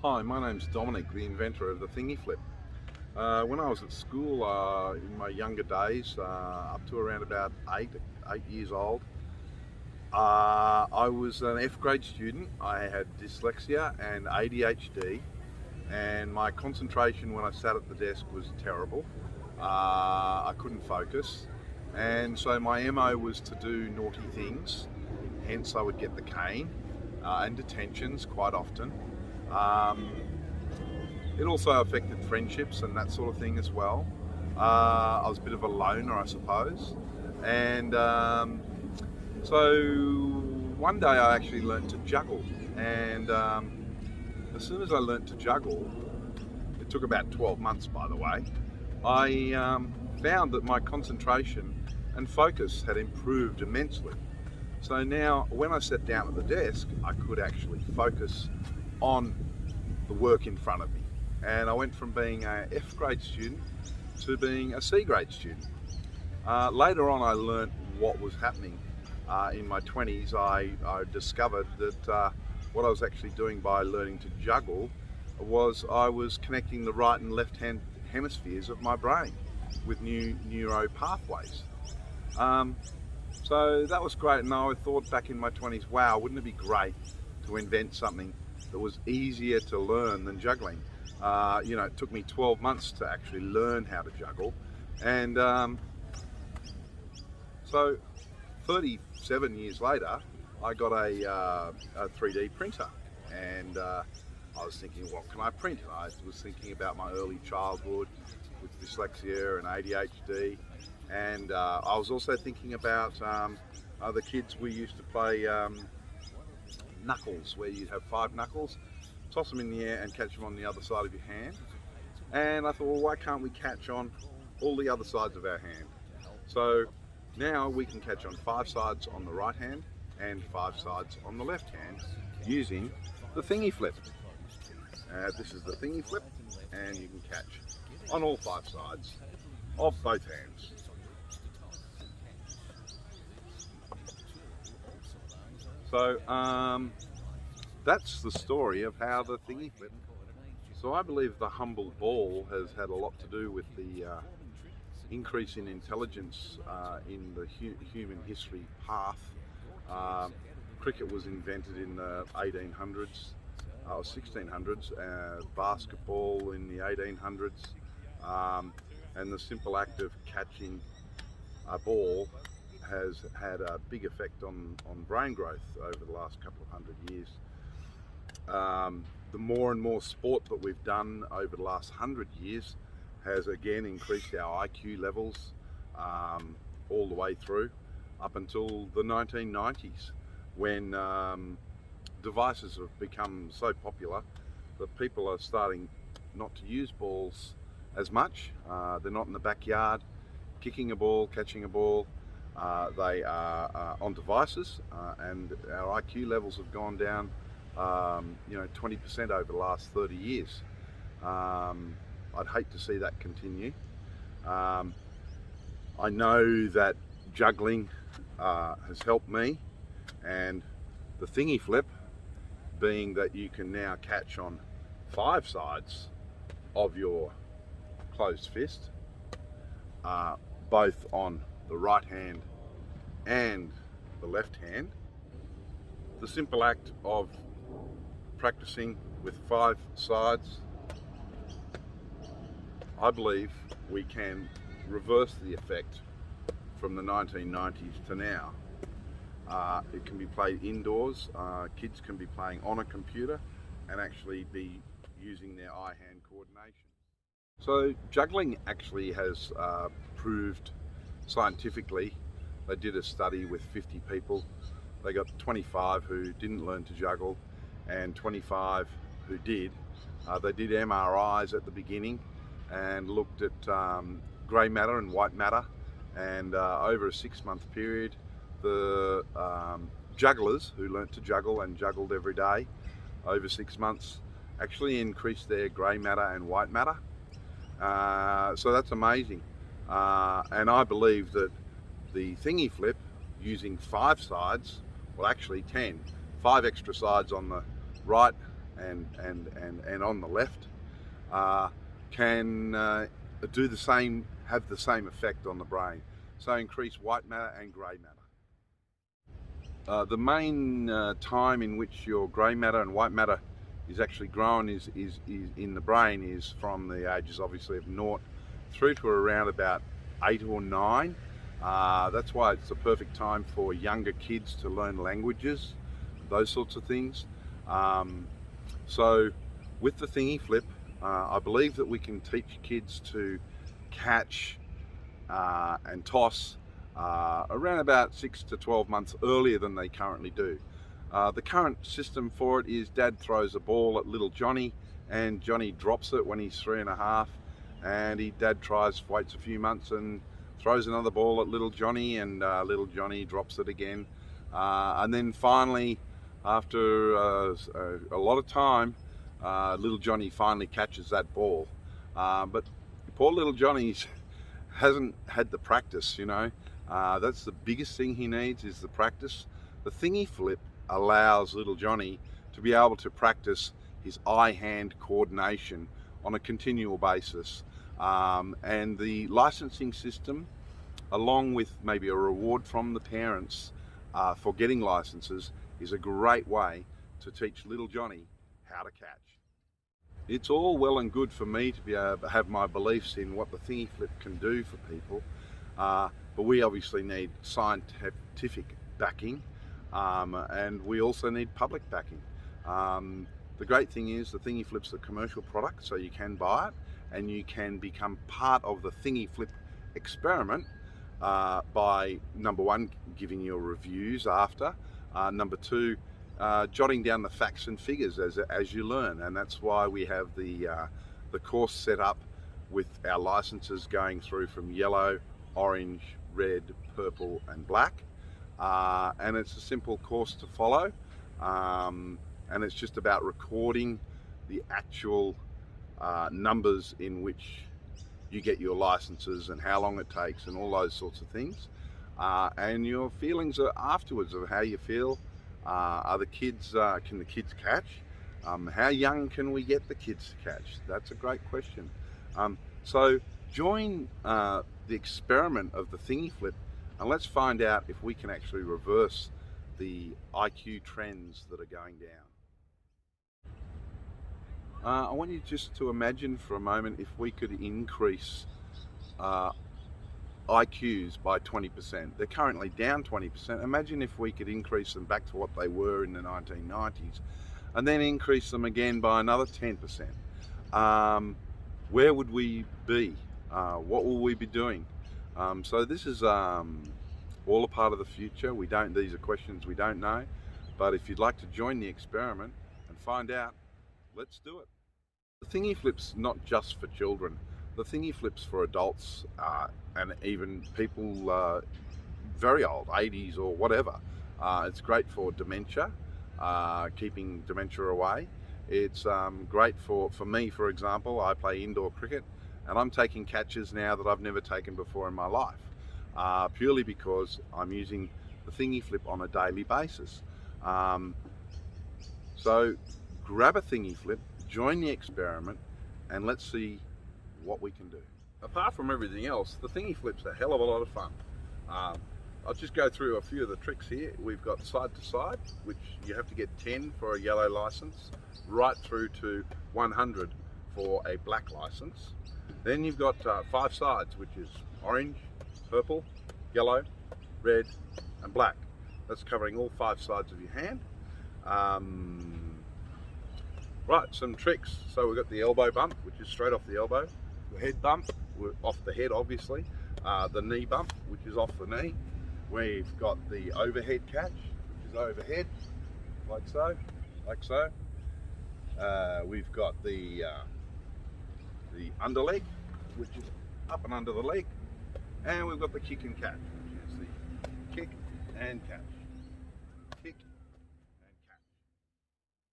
Hi, my name's Dominic, the inventor of the thingy flip. When I was at school in my younger days, up to around about eight years old, I was an F grade student. I had dyslexia and ADHD, and my concentration when I sat at the desk was terrible. I couldn't focus, and so my MO was to do naughty things. Hence, I would get the cane and detentions quite often. It also affected friendships and that sort of thing as well. I was a bit of a loner, I suppose. And so one day I actually learnt to juggle. And as soon as I learnt to juggle, it took about 12 months, by the way, I found that my concentration and focus had improved immensely. So now when I sat down at the desk, I could actually focus on the work in front of me. And I went from being a F grade student to being a C grade student. Later on I learnt what was happening. In my 20s I discovered that what I was actually doing by learning to juggle was I was connecting the right and left hand hemispheres of my brain with new neuro pathways. So that was great, and I thought back in my 20s, wow, wouldn't it be great to invent something that was easier to learn than juggling. It took me 12 months to actually learn how to juggle, and so 37 years later I got a 3D printer, and I was thinking, what can I print? And I was thinking about my early childhood with dyslexia and ADHD, and I was also thinking about the kids we used to play knuckles, where you'd have 5 knuckles, toss them in the air and catch them on the other side of your hand. And I thought, well, why can't we catch on all the other sides of our hand? So now we can catch on 5 sides on the right hand and 5 sides on the left hand using the thingy flip. This is the thingy flip, and you can catch on all 5 sides of both hands. So that's the story of how the thingy flip. So I believe the humble ball has had a lot to do with the increase in intelligence in the human history path. Cricket was invented in the 1800s or 1600s, basketball in the 1800s, and the simple act of catching a ball has had a big effect on brain growth over the last couple of 100 years. The more and more sport that we've done over the last 100 years has again increased our IQ levels all the way through up until the 1990s, when devices have become so popular that people are starting not to use balls as much. They're not in the backyard kicking a ball, catching a ball. They are on devices, and our IQ levels have gone down 20% over the last 30 years. I'd hate to see that continue. I know that juggling has helped me, and the thingy flip being that you can now catch on 5 sides of your closed fist, both on the right hand and the left hand. The simple act of practicing with 5 sides, I believe we can reverse the effect from the 1990s to now. It can be played indoors. Kids can be playing on a computer and actually be using their eye-hand coordination. So juggling actually has proved scientifically. They did a study with 50 people. They got 25 who didn't learn to juggle and 25 who did. They did MRIs at the beginning and looked at grey matter and white matter, and over a 6-month period the jugglers who learnt to juggle and juggled every day over 6 months actually increased their grey matter and white matter. So that's amazing, and I believe that the thingy flip using 5 sides, well actually 10, 5 extra sides on the right and on the left can do the same, have the same effect on the brain. So increase white matter and grey matter. The main time in which your grey matter and white matter is actually grown is in the brain is from the ages obviously of 0 through to around about 8 or 9. That's why it's the perfect time for younger kids to learn languages, those sorts of things. So with the thingy flip, I believe that we can teach kids to catch and toss around about 6 to 12 months earlier than they currently do. The current system for it is Dad throws a ball at little Johnny and Johnny drops it when he's 3.5, and Dad waits a few months and throws another ball at little Johnny, and little Johnny drops it again, and then finally after a lot of time little Johnny finally catches that ball, but poor little Johnny hasn't had the practice, you know. That's the biggest thing he needs, is the practice. The thingy flip allows little Johnny to be able to practice his eye-hand coordination on a continual basis, and the licensing system, along with maybe a reward from the parents for getting licenses, is a great way to teach little Johnny how to catch. It's all well and good for me to be able to have my beliefs in what the thingy flip can do for people, but we obviously need scientific backing, and we also need public backing. The great thing is the thingy flip's a commercial product, so you can buy it and you can become part of the thingy flip experiment by, number one, giving your reviews after, number two, jotting down the facts and figures as you learn. And that's why we have the course set up with our licenses going through from yellow, orange, red, purple and black, and it's a simple course to follow, and it's just about recording the actual numbers in which you get your licenses and how long it takes and all those sorts of things, and your feelings afterwards of how you feel. Are the kids, can the kids catch? How young can we get the kids to catch? That's a great question. So join the experiment of the thingy flip, and let's find out if we can actually reverse the IQ trends that are going down. I want you just to imagine for a moment if we could increase IQs by 20%. They're currently down 20%. Imagine if we could increase them back to what they were in the 1990s, and then increase them again by another 10%. Where would we be? What will we be doing? So this is all a part of the future. These are questions we don't know, but if you'd like to join the experiment and find out, let's do it. The thingy flip's not just for children. The thingy flip's for adults and even people very old, 80s or whatever. It's great for dementia, keeping dementia away. It's great for me, for example. I play indoor cricket and I'm taking catches now that I've never taken before in my life, purely because I'm using the thingy flip on a daily basis. So grab a thingy flip, join the experiment, and let's see what we can do. Apart from everything else, the thingy flip's a hell of a lot of fun. I'll just go through a few of the tricks here. We've got side to side, which you have to get 10 for a yellow license, right through to 100 for a black license. Then you've got 5 sides, which is orange, purple, yellow, red and black. That's covering all 5 sides of your hand. Right, some tricks. So we've got the elbow bump, which is straight off the elbow. The head bump, off the head obviously. The knee bump, which is off the knee. We've got the overhead catch, which is overhead, like so, like so. We've got the underleg, which is up and under the leg. And we've got the kick and catch, which is the kick and catch.